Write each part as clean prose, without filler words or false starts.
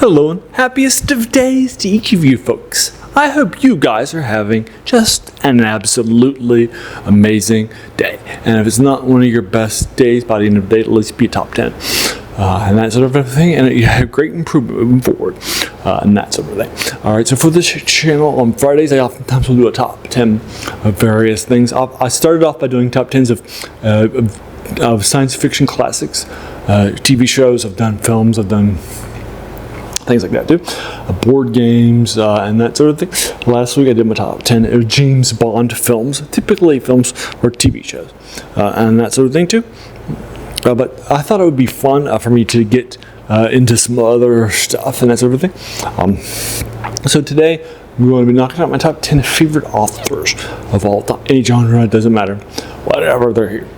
Hello and happiest of days to each of you folks. I hope you guys are having just an absolutely amazing day. And if it's not one of your best days, by the end of the day, it'll at least be a top 10. And that sort of thing, and you have great improvement moving forward, and that sort of thing. Alright, so for this channel on Fridays, I oftentimes will do a top 10 of various things. I started off by doing top 10s of science fiction classics, TV shows, I've done films, I've done things like that too, board games, and that sort of thing. Last week I did my top 10 of James Bond films, typically films or TV shows, and that sort of thing too. But I thought it would be fun for me to get into some other stuff and that sort of thing. So today we're going to be knocking out my top 10 favorite authors of all time. Any genre, it doesn't matter, whatever, they're here.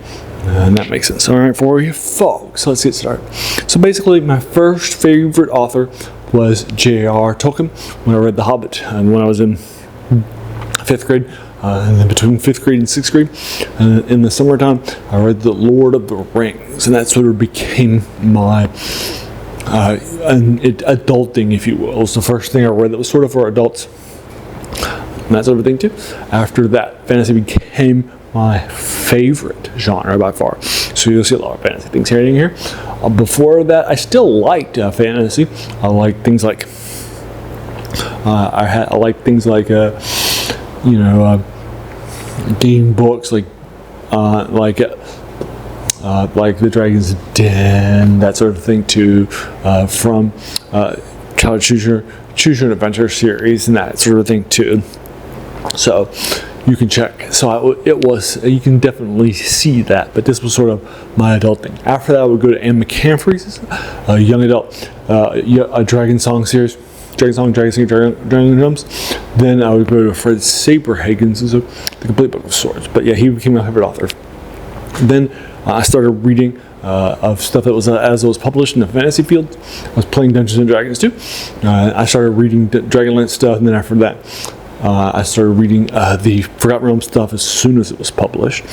And that makes sense. All right, for you folks, let's get started. So basically, my first favorite author was j.r.r. Tolkien when I read The Hobbit, and when I was in 5th grade, and then between 5th grade and 6th grade, and in the summertime, I read The Lord of the Rings, and that sort of became my adulting, if you will. It was the first thing I read that was sort of for adults, and that sort of thing too. After that, fantasy became my favorite genre by far. So you'll see a lot of fantasy things here and here. Before that, I still liked fantasy. I liked things like I liked things like game books like The Dragon's Den, that sort of thing too, from Choose Your Adventure series and that sort of thing too. So you can check. So you can definitely see that, but this was sort of my adult thing. After that, I would go to Anne McCaffrey's young adult a Dragon Song series, Dragon Song, Dragon Sing, Dragon Drums. Then I would go to Fred Saberhagen's The Complete Book of Swords. But yeah, he became my favorite author. Then I started reading of stuff that was as it was published in the fantasy field. I was playing Dungeons and Dragons too. I started reading Dragonlance stuff, and then after that, I started reading the Forgotten Realms stuff as soon as it was published,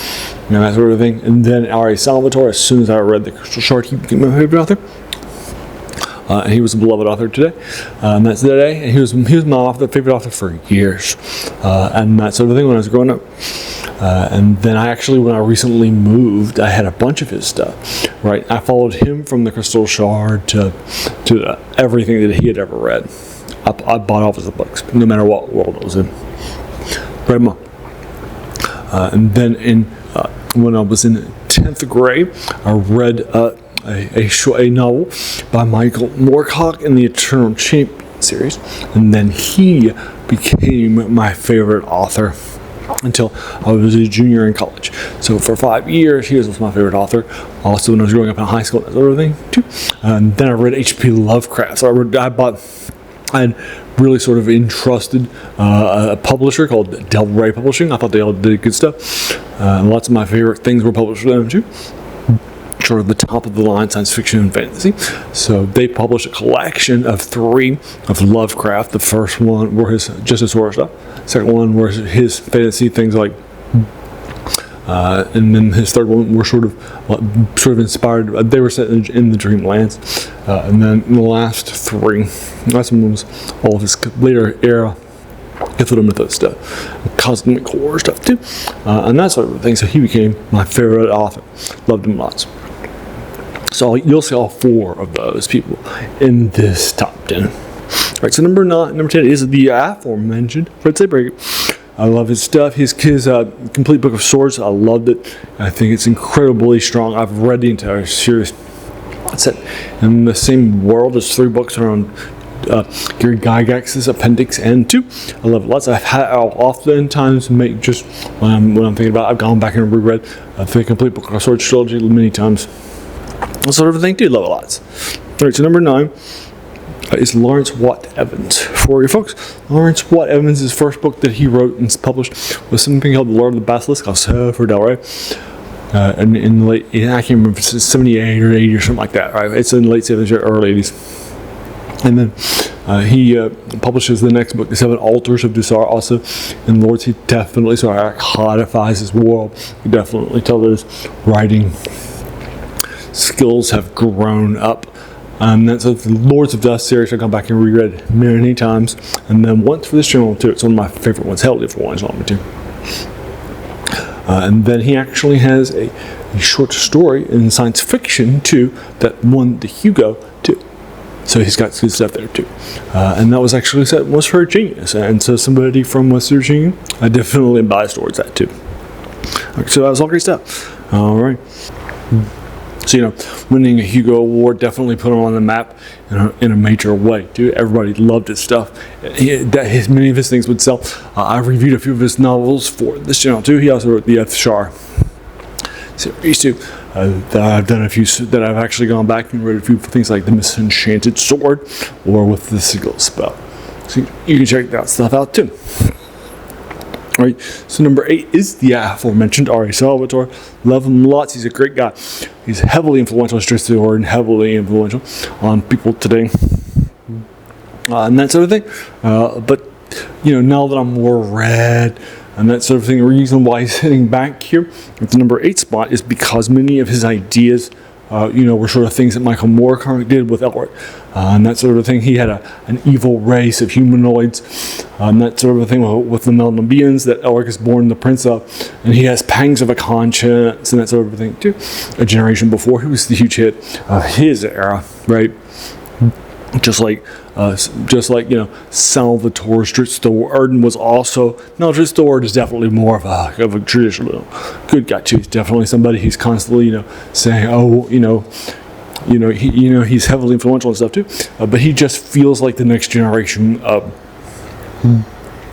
and that sort of thing. And then R.A. Salvatore, as soon as I read The Crystal Shard, he became my favorite author. And he was a beloved author today, and that's today. And he was my favorite author for years, and that sort of thing when I was growing up. And then when I recently moved, I had a bunch of his stuff. Right, I followed him from The Crystal Shard to everything that he had ever read. I bought all of his books, no matter what world it was in. Read them all. And then when I was in 10th grade, I read a novel by Michael Moorcock in the Eternal Champion series, and then he became my favorite author until I was a junior in college. So for 5 years, he was my favorite author. Also, when I was growing up in high school, that sort of thing too. And then I read H.P. Lovecraft. So I had really sort of entrusted a publisher called Del Rey Publishing. I thought they all did good stuff. Lots of my favorite things were published with them too. Sort of the top of the line science fiction and fantasy. So they published a collection of 3 of Lovecraft. The first one were his just his horror stuff. Second one were his fantasy things like, and then his third one were sort of inspired. They were set in the Dreamlands, and then the last 3, last one was all of his later era Cthulhu Mythos stuff, cosmic horror stuff too, and that sort of thing. So he became my favorite author. Loved him lots. So you'll see all 4 of those people in this top 10. All right, so number 10 is the aforementioned Fred Saberhagen. I love his stuff. His Complete Book of Swords, I loved it. I think it's incredibly strong. I've read the entire series. It's set in the same world as 3 books around Gary Gygax's Appendix N2. I love it lots. I'll oftentimes make just when I'm thinking about it, I've gone back and reread the Complete Book of Swords trilogy many times. That sort of thing too. Love it lots. All right, so number 9 is Lawrence Watt Evans. For you folks, Lawrence Watt Evans' first book that he wrote and published was something called The Lord of the Basilisk, also for Del Rey. And in the late, I can't remember if it's 78 or 80 or something like that, right? It's in the late 70s or early 80s. And then he publishes the next book, The 7 Altars of j.r.r. also in Lords. He definitely sort of codifies his world. You definitely tell that his writing skills have grown up That's the Lords of Dust series I've gone back and reread many times, and then once for this channel too. It's one of my favorite ones, heavily influential on me too. And then he actually has a short story in science fiction too that won the Hugo too. So he's got good stuff there too. And that was actually set West Virginia. And so somebody from West Virginia, I definitely am biased towards that too. Okay, so that was all great stuff. All right. So, winning a Hugo Award definitely put him on the map in a major way, too. Everybody loved his stuff. Many of his things would sell. I reviewed a few of his novels for this channel, too. He also wrote the j.r.r. series, too. That I've done a few, that I've actually gone back and read a few things like The Misenchanted Sword or With the Single Spell. So you can check that stuff out, too. All right, so number 8 is the aforementioned R.A. Salvatore. Love him lots. He's a great guy. He's heavily influential as Dristor and heavily influential on people today. And that sort of thing. But, now that I'm more read and that sort of thing, the reason why he's sitting back here at the number 8 spot is because many of his ideas were sort of things that Michael Moorcock did with Elric. And that sort of thing. He had an evil race of humanoids, and that sort of thing with the Melnabians that Elric is born the prince of. And he has pangs of a conscience and that sort of thing too. A generation before, he was the huge hit of his era, right? Just like Salvatore Dristor was also. No, Dristor is definitely more of a traditional good guy too. He's definitely somebody who's constantly saying, he's heavily influential and stuff too. But he just feels like the next generation of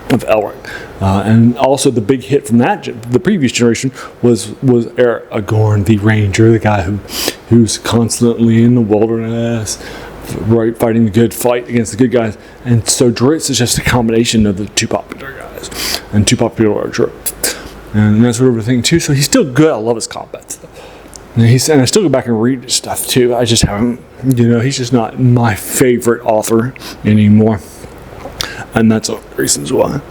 Elric. And also the big hit from the previous generation was Aragorn the Ranger, the guy who's constantly in the wilderness, right, fighting the good fight against the good guys. And so Dritz is just a combination of the two popular guys and two popular tropes. And that sort of thing too. So he's still good. I love his combat stuff. And I still go back and read his stuff too. I just haven't, he's just not my favorite author anymore. And that's all the reasons why.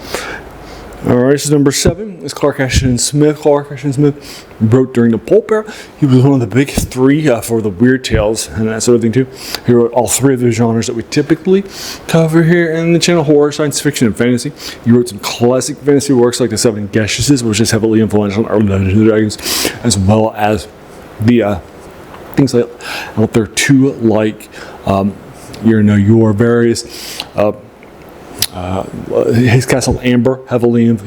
Alright, so number 7 is Clark Ashton Smith. Clark Ashton Smith wrote during the pulp era. He was one of the big 3 for the weird tales and that sort of thing too. He wrote all 3 of the genres that we typically cover here in the channel: horror, science fiction, and fantasy. He wrote some classic fantasy works like The Seven Geshisses, which is heavily influential on early Dungeons & Dragons, as well as the things like out there too, like your various his Castle Amber,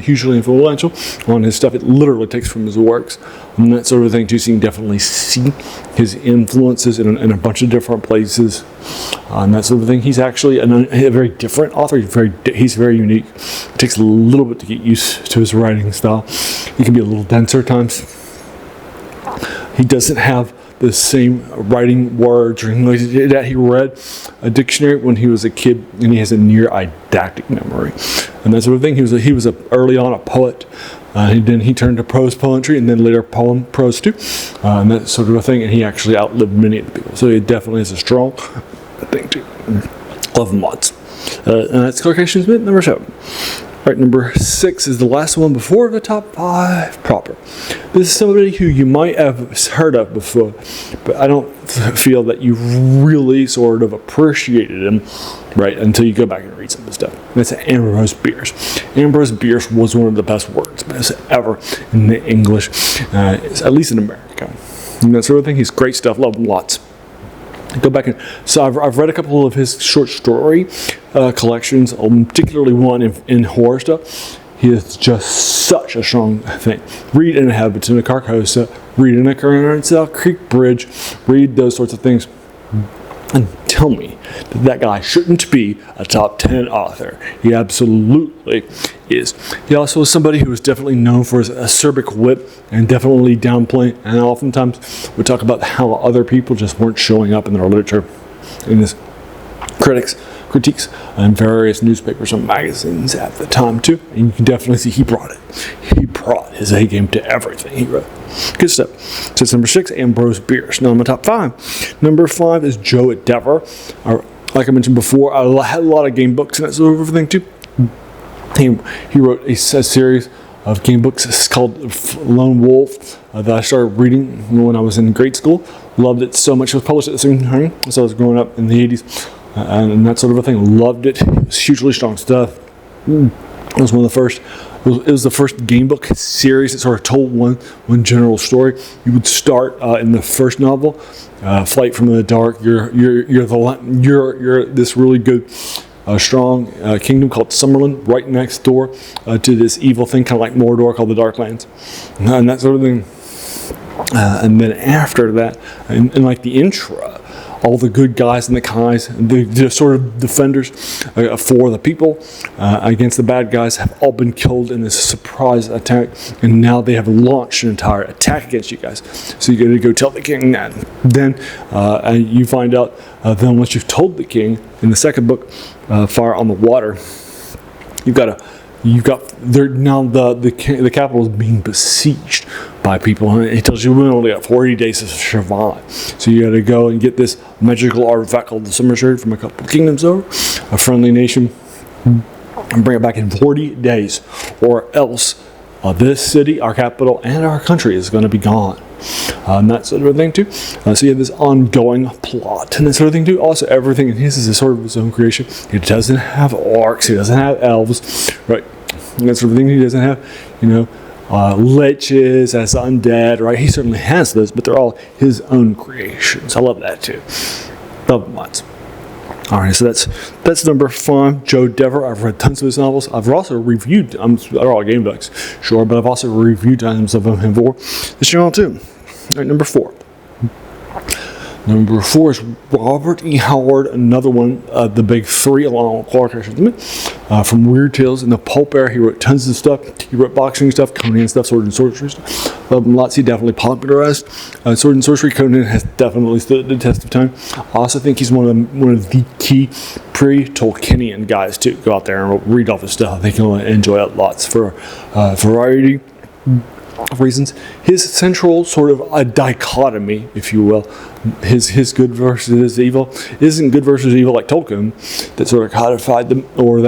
hugely influential on his stuff. It literally takes from his works and that sort of thing too. So you can definitely see his influences in a bunch of different places and that sort of thing. He's actually a very different author. He's very unique. It takes a little bit to get used to his writing style. He can be a little denser at times. He doesn't have the same writing words or anything like that. He read a dictionary when he was a kid, and he has a near eidetic memory and that sort of thing. He was early on a poet. Then he turned to prose poetry, and then later prose too, and that sort of a thing. And he actually outlived many of the people. So he definitely is a strong thing too. Love him lots. And that's Clark Ashton Smith, number 7. Right, number 6 is the last one before the top 5 proper. This is somebody who you might have heard of before, but I don't feel that you really sort of appreciated him, right, until you go back and read some of the stuff. And that's Ambrose Bierce. Ambrose Bierce was one of the best wordsmiths ever in the English, at least in America. And that sort of thing. He's great stuff. Love him lots. Go back and so I've read a couple of his short story collections, particularly one in horror stuff. He is just such a strong thing. Read Inhabitants of Carcosa, read In a Current Creek Bridge, read those sorts of things, and tell me that guy shouldn't be a top 10 author. He absolutely is. He also is somebody who is definitely known for his acerbic wit and definitely downplaying, and oftentimes we talk about how other people just weren't showing up in their literature in his critiques and various newspapers and magazines at the time too. And you can definitely see he brought his A game to everything he wrote. Good stuff. So it's number 6, Ambrose Bierce. Now in my top 5. Number 5 is j.r.r. Like I mentioned before, I had a lot of game books and that sort of thing too. He wrote a series of game books. It's called Lone Wolf that I started reading when I was in grade school. Loved it so much. It was published at the same time as I was growing up in the 80s and that sort of a thing. Loved it. It was hugely strong stuff. It was one of the first. It was the first game book series that sort of told one general story. You would start in the first novel, Flight from the Dark. You're this really good, strong kingdom called Summerlin, right next door to this evil thing, kind of like Mordor, called the Darklands, and that sort of thing. And then after that, in like the intro, all the good guys and the guys, the sort of defenders for the people against the bad guys have all been killed in this surprise attack, and now they have launched an entire attack against you guys. So you got to go tell the king that. Then you find out then once you've told the king in the second book, Fire on the Water, the capital is being besieged by people, and it tells you we only got 40 days to survive. So you got to go and get this magical artifact called the Summer Sword from a couple of kingdoms over, a friendly nation, and bring it back in 40 days, or else this city, our capital, and our country is going to be gone. And that sort of thing too. So you have this ongoing plot and that sort of thing too. Also, everything in his is a sort of his own creation. He doesn't have orcs. He doesn't have elves, right? And that sort of thing. He doesn't have, liches as undead, right? He certainly has those, but they're all his own creations. I love that too. Love them lots. All right, so that's number 5, Joe Dever. I've read tons of his novels. I've also reviewed, they're all game books, sure, but I've also reviewed tons of them for this channel too. All right, number 4. Number 4 is Robert E. Howard, another one of the big 3 along with Clark from Weird Tales in the pulp era. He wrote tons of stuff. He wrote boxing stuff, Conan stuff, sword and sorcery stuff. Love him lots. He definitely popularized sword and sorcery. Conan has definitely stood the test of time. I also think he's one of the key pre-Tolkienian guys too. Go out there and read all his stuff. I think you'll enjoy it lots for variety of reasons. His central sort of a dichotomy, if you will, his good versus his evil isn't good versus evil like Tolkien that sort of codified them, or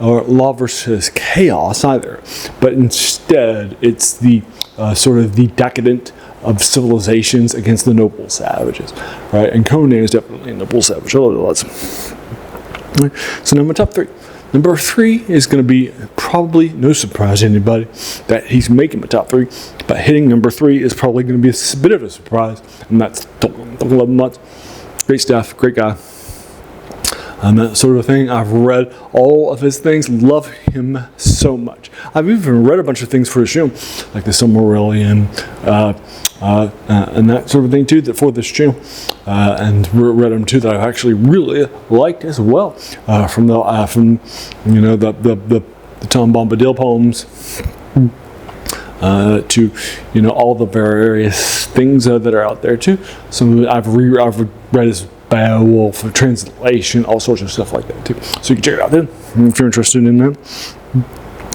law versus chaos either, but instead it's the sort of the decadent of civilizations against the noble savages, right? And Conan is definitely a noble savage. I love it lots. Right. So now my top 3. Number 3 is going to be probably no surprise to anybody that he's making my top 3, but hitting number 3 is probably going to be a bit of a surprise, and that's Tolkien. Tolkien, love him much. Great stuff, great guy. That sort of thing. I've read all of his things, love him so much. I've even read a bunch of things for his show, like the Silmarillion, and that sort of thing too, that for this channel, and read them too that I've actually really liked as well, from the Tom Bombadil poems, to all the various things that are out there too. So I've read his Beowulf translation, all sorts of stuff like that too. So you can check it out then if you're interested in that. All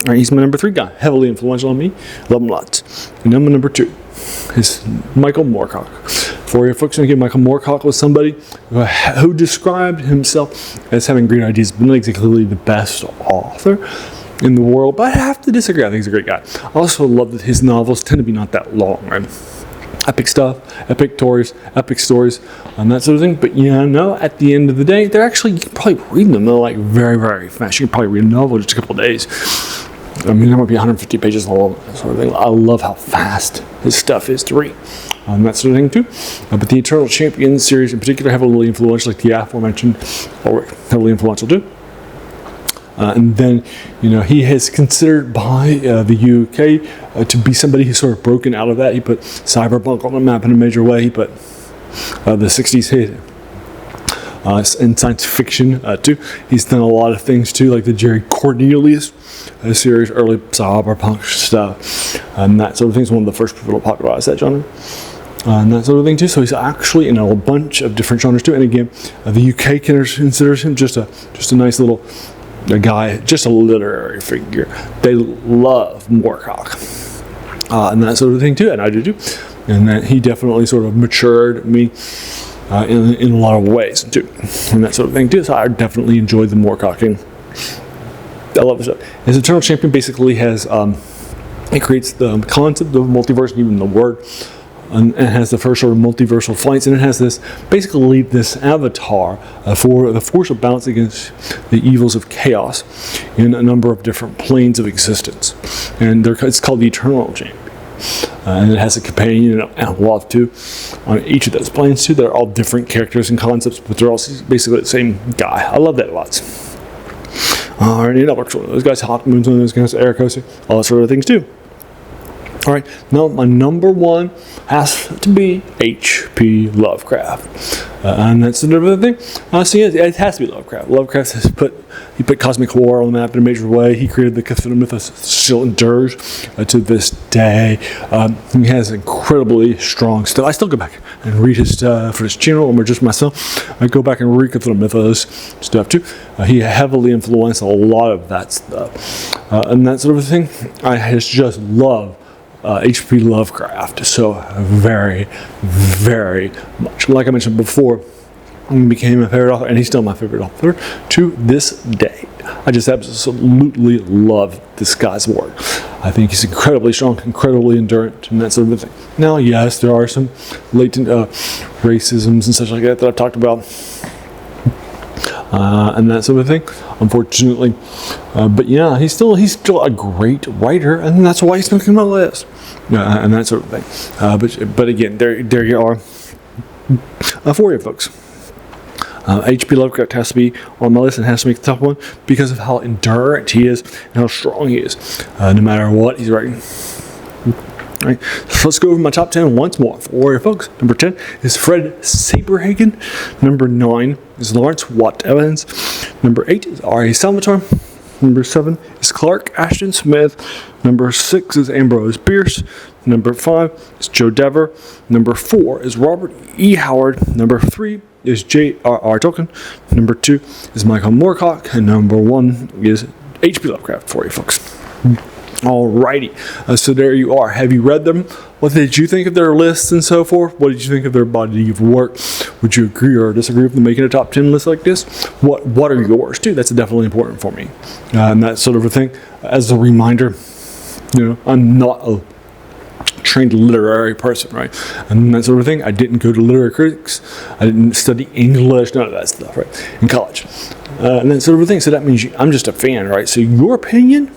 right, he's my number 3 guy, heavily influential on me. Love him lots. And number 2 is Michael Moorcock. For your folks, Michael Moorcock was somebody who described himself as having great ideas, but not exactly the best author in the world. But I have to disagree. I think he's a great guy. I also love that his novels tend to be not that long, right? Epic stuff, epic stories, and that sort of thing. But at the end of the day, they're actually, you can probably read them like very, very fast. You can probably read a novel in just a couple of days. I mean, there might be 150 pages long, that sort of thing. I love how fast his stuff is to read. That sort of thing too. But the Eternal Champion series in particular, heavily influential, like the aforementioned, or heavily influential too. And then, he has considered by the UK to be somebody who's sort of broken out of that. He put cyberpunk on the map in a major way. He put the 60s hit in science fiction too. He's done a lot of things too, like the Jerry Cornelius series, early cyberpunk stuff, and that sort of thing. Is one of the first people to popularize that genre. And that sort of thing too. So he's actually in a bunch of different genres too. And again, the UK considers him just a nice little guy, just a literary figure. They love Moorcock, and that sort of thing too, and I do too. And that he definitely sort of matured me in a lot of ways too, and that sort of thing too. So I definitely enjoyed the Moorcocking. I love his stuff. His Eternal Champion basically has It creates the concept of multiverse, and even the word, and it has the first sort of multiversal flights, and it has this basically this avatar for the force of balance against the evils of chaos in a number of different planes of existence, and it's called the Eternal Champion. And it has a companion and a love too on each of those planes too. They're all different characters and concepts, but they're all basically the same guy. I love that a lot. Alright, another one of those guys, Hot Moon's one of those guys, Air Coaster, all that sort of things too. Alright, now my number one has to be H.P. Lovecraft. And that's another thing. See, it has to be Lovecraft. Lovecraft has put cosmic horror on the map in a major way. He created the Cthulhu mythos, still endures to this day. He has incredibly strong stuff. I still go back and read his stuff for his channel, or just myself. I go back and read Cthulhu mythos stuff too. He heavily influenced a lot of that stuff. And that sort of thing. I just love H.P. Lovecraft so very, very much. Like I mentioned before, he became my favorite author, and he's still my favorite author to this day. I just absolutely love this guy's work. I think he's incredibly strong, incredibly endurant, and that sort of thing. Now, yes, there are some latent racisms and such like that I've talked about. And that sort of thing, unfortunately. But yeah, he's still a great writer, and that's why he's making my list. And that sort of thing. But again, there you are. For you folks. H.P. Lovecraft has to be on my list and has to make the top one because of how endurant he is and how strong he is, no matter what he's writing. Right. So let's go over my top 10 once more for Warrior folks. Number 10 is Fred Saberhagen. Number 9 is Lawrence Watt Evans. Number 8 is R.A. Salvatore. Number 7 is Clark Ashton Smith. Number 6 is Ambrose Bierce. Number 5 is Joe Dever. Number 4 is Robert E. Howard. Number 3 is j.r.r. Tolkien. Number 2 is Michael Moorcock. And number 1 is H.P. Lovecraft for you folks. Alrighty, so there you are. Have you read them? What did you think of their lists and so forth? What did you think of their body of work? Would you agree or disagree with them making a top 10 list like this? What are yours too? That's definitely important for me. And that sort of a thing. As a reminder, I'm not a trained literary person, right? And that sort of thing. I didn't go to literary critics. I didn't study English, none of that stuff, right? In college. And that sort of a thing. So that means I'm just a fan, right? So your opinion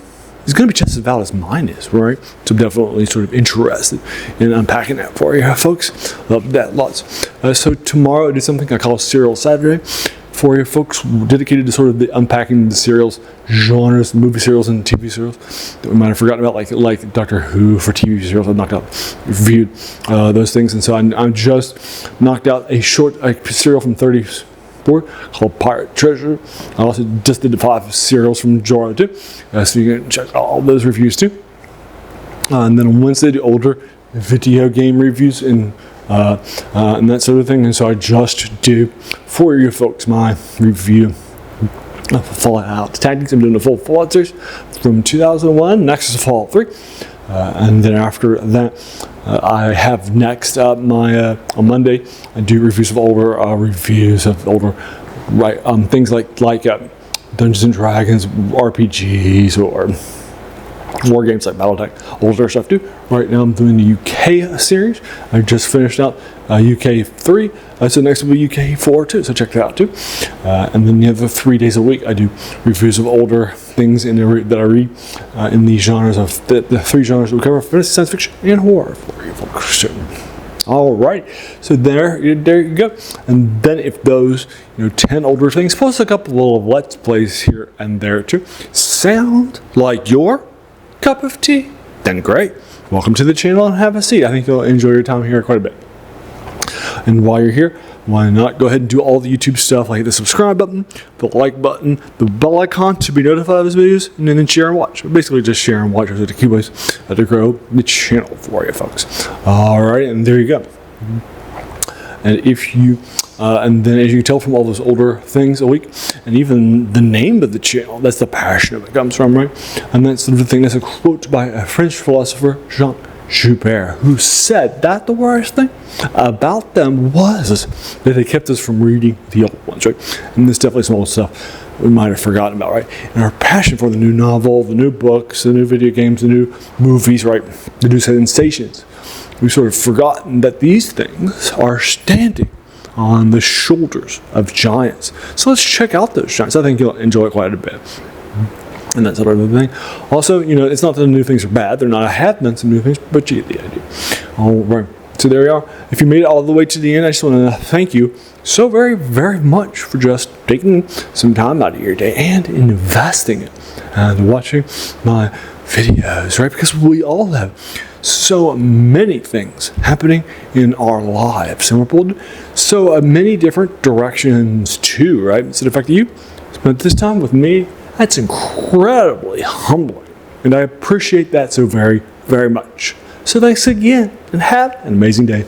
is going to be just as valid as mine is, right? So I'm definitely sort of interested in unpacking that for you, folks. Love that lots. So tomorrow I do something I call Serial Saturday for you folks, dedicated to sort of the unpacking the serials, genres, movie serials and TV serials that we might have forgotten about, like Doctor Who for TV serials. I've knocked out, reviewed those things, and so I'm just knocked out a short serial from 30s called Pirate Treasure. I also just did the 5 serials from j.r.r. too, so you can check all those reviews too. And then on Wednesday, the older video game reviews and that sort of thing. And so I just do for you folks my review of Fallout Tactics. I'm doing a full Fallout series from 2001. Next is Fallout 3. And then after that, I have next up on Monday, I do reviews of older reviews of older things like Dungeons and Dragons, RPGs, or war games like Battletech, older stuff too. Right now I'm doing the UK series. I just finished out UK 3, so next will be UK 4 too, so check that out too. And then the other 3 days a week I do reviews of older things that I read in the genres of the 3 genres we cover: fantasy, science fiction, and horror for you folks. All right, so there you go. And then if those 10 older things plus a couple of let's plays here and there too sound like your cup of tea, then great. Welcome to the channel and have a seat. I think you'll enjoy your time here quite a bit. And while you're here, why not go ahead and do all the YouTube stuff, like the subscribe button, the like button, the bell icon to be notified of those videos, and then share and watch. Basically just share and watch are the key ways to grow the channel for you folks. All right, and there you go. And if you and then as you can tell from all those older things a week, and even the name of the channel, that's the passion of it comes from, right? And that's the thing. That's a quote by a French philosopher, j.r.r., who said that the worst thing about them was that they kept us from reading the old ones, right? And there's definitely some old stuff we might have forgotten about, right? And our passion for the new novel, the new books, the new video games, the new movies, right? The new sensations. We've sort of forgotten that these things are standing on the shoulders of giants. So let's check out those giants. I think you'll enjoy it quite a bit. And that sort of thing. Also, it's not that the new things are bad. They're not. I have done some new things, but you get the idea. All right. So there we are. If you made it all the way to the end, I just want to thank you so very, very much for just taking some time out of your day and investing it and watching my videos, right? Because we all have so many things happening in our lives, and we're pulled so many different directions too, right? So the fact that you spent this time with me, that's incredibly humbling, and I appreciate that so very, very much. So thanks again, and have an amazing day.